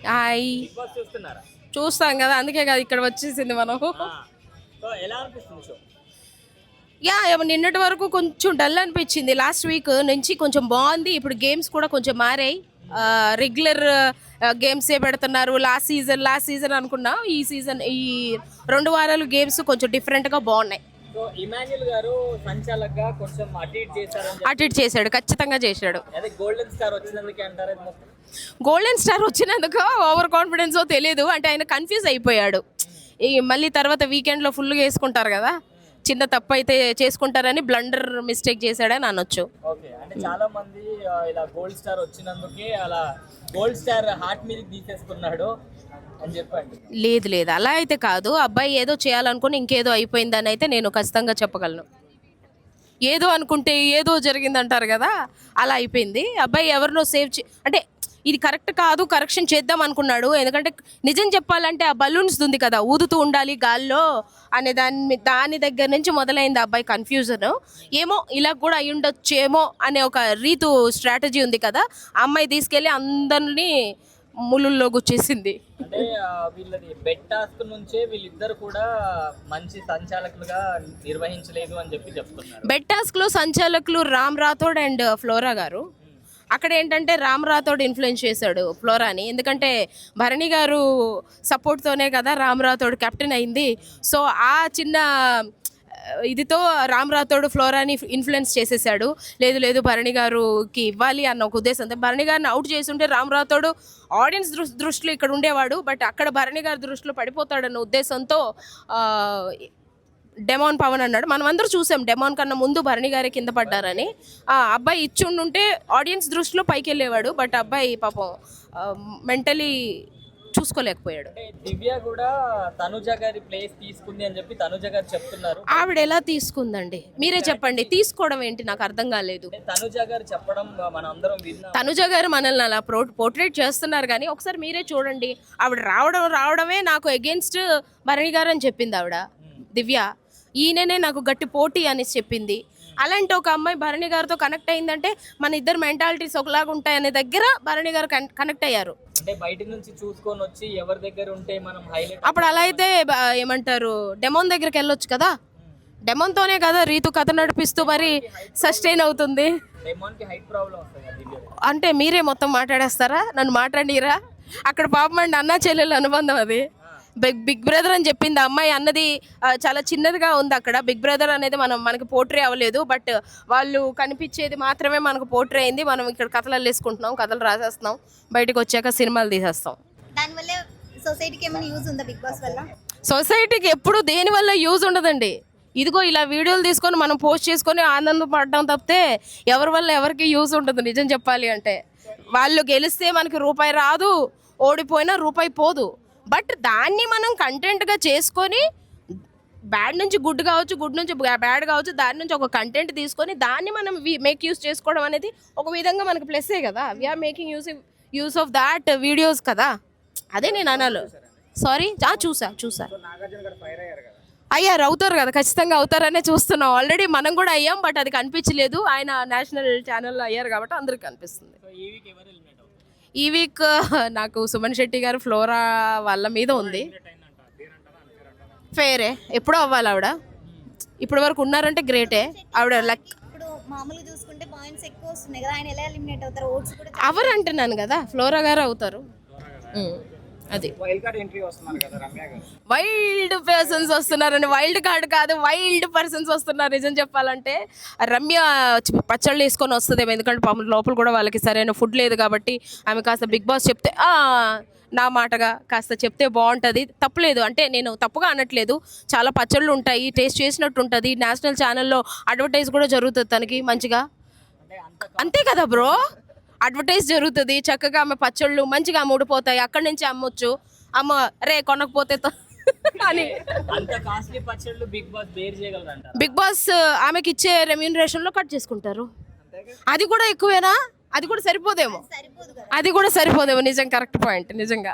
Hi. Big boss చూస్తున్నారా? చూస్తాం కదా, అందుకే కదా ఇక్కడ వచ్చేసింది మనం. సో ఎలా అనిపిస్తుంది షో? యా, నిన్నటి వరకు కొంచెం డల్ అనిపించింది. లాస్ట్ వీక్ నుంచి కొంచెం బాగుంది. ఇప్పుడు గేమ్స్ కూడా కొంచెం మారాయి. రెగ్యులర్ గేమ్సే పెడుతున్నారు. లాస్ట్ సీజన్ అనుకున్నా, ఈ సీజన్ ఈ 2 వారాలు గేమ్స్ కొంచెం డిఫరెంట్గా బాగున్నాయి. సో ఇమాన్యుల్ గారు సంచాలకుగా కొంచెం అటు ఇటు చేశారని అటు ఇటు చేశాడు, ఖచ్చితంగా చేశాడు. అదే గోల్డెన్ స్టార్ వచ్చినందుకే అంటారు అది మొత్తం. గోల్డెన్ స్టార్ వచ్చినందుకు ఓవర్ కాన్ఫిడెన్సో తెలియదు, అంటే ఆయన కన్ఫ్యూజ్ అయిపోయాడు. ఈ మళ్ళీ తర్వాత వీకెండ్లో ఫుల్గా వేసుకుంటారు కదా, చిన్న తప్పు అయితే చేసుకుంటారని బ్లండర్ మిస్టేక్ చేశాడని అనొచ్చు. ఓకే, అంటే చాలా మంది ఇలా గోల్డ్ స్టార్ వచ్చినందుకే అలా గోల్డ్ స్టార్ హార్ట్ మీద తీసేసుకున్నాడు అని చెప్పండి. లేదు, అలా అయితే కాదు. అబ్బాయి ఏదో చేయాలనుకుని ఇంకేదో అయిపోయిందని అయితే నేను ఖచ్చితంగా చెప్పగలను. ఏదో అనుకుంటే ఏదో జరిగిందంటారు కదా, అలా అయిపోయింది. అబ్బాయి ఎవరినో అంటే ఇది కరెక్ట్ కాదు, కరెక్షన్ చేద్దాం అనుకున్నాడు. ఎందుకంటే నిజం చెప్పాలంటే ఆ బలూన్స్ ఉంది కదా, ఊదుతూ ఉండాలి గాల్లో అనే దాని దగ్గర నుంచి మొదలైంది అబ్బాయి కన్ఫ్యూజన్. ఏమో ఇలా కూడా అయి ఉండొచ్చేమో అనే ఒక స్ట్రాటజీ ఉంది కదా, ఆ అమ్మాయి తీసుకెళ్ళి అందరినీ ములుల్లో గుచ్చేసింది. అంటే వీళ్ళది బెట్ టాస్క్ నుంచే వీళ్ళిద్దరు కూడా మంచి సంచాలకులుగా నిర్వహించలేదు అని చెప్తున్నారు. బెట్ టాస్క్లో సంచాలకులు రామ్ రాథోడ్ అండ్ ఫ్లోరా గారు. అక్కడ ఏంటంటే రామ్ రాథోడ్ ఇన్ఫ్లుయెన్స్ చేశాడు ఫ్లోరాని, ఎందుకంటే భరణి గారు సపోర్ట్తోనే కదా రామ్ రాథోడ్ కెప్టెన్ అయింది. సో ఆ చిన్న ఇదితో రామ్ రాథోడ్ ఫ్లోరాని ఇన్ఫ్లుయెన్స్ చేసేసాడు. లేదు భరణి గారికి ఇవ్వాలి అన్న ఒక ఉద్దేశంతో భరణి గారిని అవుట్ చేస్తుంటే రామ్ రాథోడ్ ఆడియన్స్ దృష్టిలో ఇక్కడ ఉండేవాడు, బట్ అక్కడ భరణి గారి దృష్టిలో పడిపోతాడన్న ఉద్దేశంతో డెమాన్ పవన్ అన్నాడు. మనం అందరూ చూసాం డెమాన్ కన్నా ముందు భరణి గారి కింద పడ్డారని. అబ్బాయి ఇచ్చుండుంటే ఆడియన్స్ దృష్టిలో పైకి వెళ్ళేవాడు, బట్ అబ్బాయి పాపం మెంటలీ చూసుకోలేకపోయాడు. దివ్య కూడా తనుజ గారి ప్లేస్ తీసుకుంది అని చెప్పి తనుజ గారు చెప్తున్నారు. ఆవిడ ఎలా తీసుకుందండి, మీరే చెప్పండి. తీసుకోవడం ఏంటి నాకు అర్థం కాలేదు. తనుజ గారు చెప్పడం మనం అందరం విన్నాం. తనుజ గారు మనల్ని అలా పోర్ట్రేట్ చేస్తున్నారు, కానీ ఒకసారి మీరే చూడండి. ఆవిడ రావడమే నాకు అగేన్స్ట్ భరణి గారు అని చెప్పింది ఆవిడ. దివ్య ఈయననే నాకు గట్టి పోటీ అని చెప్పింది. అలాంటి ఒక అమ్మాయి భరణి గారితో కనెక్ట్ అయిందంటే మన ఇద్దరు మెంటాలిటీస్ ఒకలాగా ఉంటాయనే దగ్గర భరణి గారు కనెక్ట్ అయ్యారు. అంటే బయట నుంచి చూసుకొని వచ్చి ఎవరి దగ్గర ఉంటే మనం హైలైట్. అప్పుడు అలా అయితే ఏమంటారు, డెమోన్ దగ్గరికి వెళ్ళొచ్చు కదా. డెమోన్తోనే కదా రీతు కథ నడిపిస్తూ మరి సస్టైన్ అవుతుంది. డెమోన్కి హైట్ ప్రాబ్లం వస్తుంది. అంటే మీరే మొత్తం మాట్లాడేస్తారా, నన్ను మాట్లాడిరా? అక్కడ పాపం అండి అన్నా చెల్లెలు అనుబంధం అది. బిగ్ బ్రదర్ అని చెప్పింది అమ్మాయి అన్నది చాలా చిన్నదిగా ఉంది అక్కడ. బిగ్ బ్రదర్ అనేది మనకి పోర్ట్రే అవ్వలేదు, బట్ వాళ్ళు కనిపించేది మాత్రమే మనకు పోర్ట్రే అయింది. మనం ఇక్కడ కథలు అల్లేసుకుంటున్నాం, కథలు రాసేస్తున్నాం, బయటకు వచ్చాక సినిమాలు తీసేస్తాం. దానివల్ల సొసైటీకి ఏమైనా యూజ్ ఉందా బిగ్ బాస్ వల్ల? సొసైటీకి ఎప్పుడు దేని వల్ల యూజ్ ఉండదండి. ఇదిగో ఇలా వీడియోలు తీసుకొని మనం పోస్ట్ చేసుకొని ఆనందపడడం తప్పితే ఎవరి వల్ల ఎవరికి యూజ్ ఉంటుంది. నిజం చెప్పాలి అంటే వాళ్ళు గెలిస్తే మనకి రూపాయి రాదు, ఓడిపోయినా రూపాయి పోదు. బట్ దాన్ని మనం కంటెంట్గా చేసుకొని బ్యాడ్ నుంచి గుడ్ కావచ్చు, గుడ్ నుంచి బ్యాడ్ కావచ్చు, దాని నుంచి ఒక కంటెంట్ తీసుకొని దాన్ని మనం మేక్ యూస్ చేసుకోవడం అనేది ఒక విధంగా మనకి ప్లస్సే కదా. We are making use of that videos కదా. అదే నేను అనాలి. సారీ, చూసా అయ్యారు, అవుతారు కదా, ఖచ్చితంగా అవుతారనే చూస్తున్నాం. ఆల్రెడీ మనం కూడా అయ్యాం, బట్ అది కనిపించలేదు. ఆయన నేషనల్ ఛానల్లో అయ్యారు కాబట్టి అందరికి కనిపిస్తుంది. ఈ వీక్ నాకు సుమన్ శెట్టి గారు ఫ్లోరా వాళ్ళ మీద ఉంది. ఫేరే, ఎప్పుడో అవ్వాలి ఆవిడ. ఇప్పటి వరకు ఉన్నారంటే గ్రేటే ఆవిడ. లక్ ఇప్పుడు మామూలుగా చూసుకుంటే పాయింట్స్ ఎక్కువ వస్తున్నాయి కదా, ఆయన ఎలా ఎలిమినేట్ అవుతారు? ఓట్స్ కూడా అవరు అంటున్నాను కదా, ఫ్లోరా గారు అవుతారు. అది వైల్డ్ పర్సన్స్ వస్తున్నారండి. వైల్డ్ కార్డ్ కాదు, వైల్డ్ పర్సన్స్ వస్తున్నారు. నిజం చెప్పాలంటే రమ్య పచ్చళ్ళు వేసుకొని వస్తుందేమో, ఎందుకంటే పాపం లోపల కూడా వాళ్ళకి సరైన ఫుడ్ లేదు కాబట్టి ఆమె కాస్త బిగ్ బాస్ చెప్తే నా మాటగా కాస్త చెప్తే బాగుంటుంది. తప్పులేదు అంటే నేను తప్పుగా అనట్లేదు. చాలా పచ్చళ్ళు ఉంటాయి, టేస్ట్ చేసినట్టు ఉంటుంది. నేషనల్ ఛానల్లో అడ్వర్టైజ్ కూడా జరుగుతుంది తనకి మంచిగా, అంతే కదా బ్రో. అడ్వర్టైజ్ జరుగుతుంది చక్కగా. ఆమె పచ్చళ్ళు మంచిగా అమ్ముడిపోతాయి, అక్కడి నుంచి అమ్మొచ్చు. అమ్మ రే కొనకపోతే అని. బిగ్ బాస్ ఆమెకి ఇచ్చే రెమ్యూనరేషన్లో కట్ చేసుకుంటారు. అది కూడా ఎక్కువేనా? అది కూడా సరిపోదేమో. నిజం, కరెక్ట్ పాయింట్. నిజంగా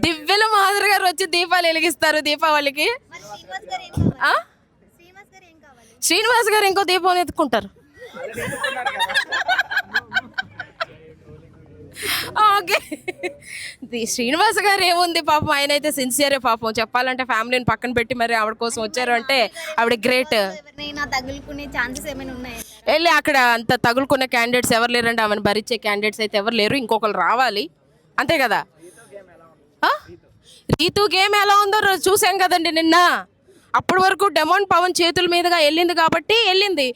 దివ్యల మాదిరి గారు వచ్చి దీపాలు వెలిగిస్తారు దీపావళికి. శ్రీనివాస్ గారు ఇంకో దీపం ఎత్తుకుంటారు. ఓకే. శ్రీనివాస్ గారు ఏముంది పాపం, ఆయన అయితే సిన్సియరే పాపం. చెప్పాలంటే ఫ్యామిలీని పక్కన పెట్టి మరి ఆవిడ కోసం వచ్చారు అంటే ఆవిడ గ్రేట్. ఎవరినైనా తగులుకునే ఛాన్సెస్ ఏమైనా ఉన్నాయా? వెళ్ళి అక్కడ అంత తగులుకునే క్యాండిడేట్స్ ఎవరు లేరండి, ఆమెను భరించే క్యాండిడేట్స్ అయితే ఎవరు లేరు. ఇంకొకరు రావాలి, అంతే కదా. ఆ? రీతు గేమ్ ఎలా ఉందో చూసాం కదండి నిన్న. అప్పటి వరకు డెమోన్ పవన్ చేతుల మీదుగా వెళ్ళింది కాబట్టి వెళ్ళింది.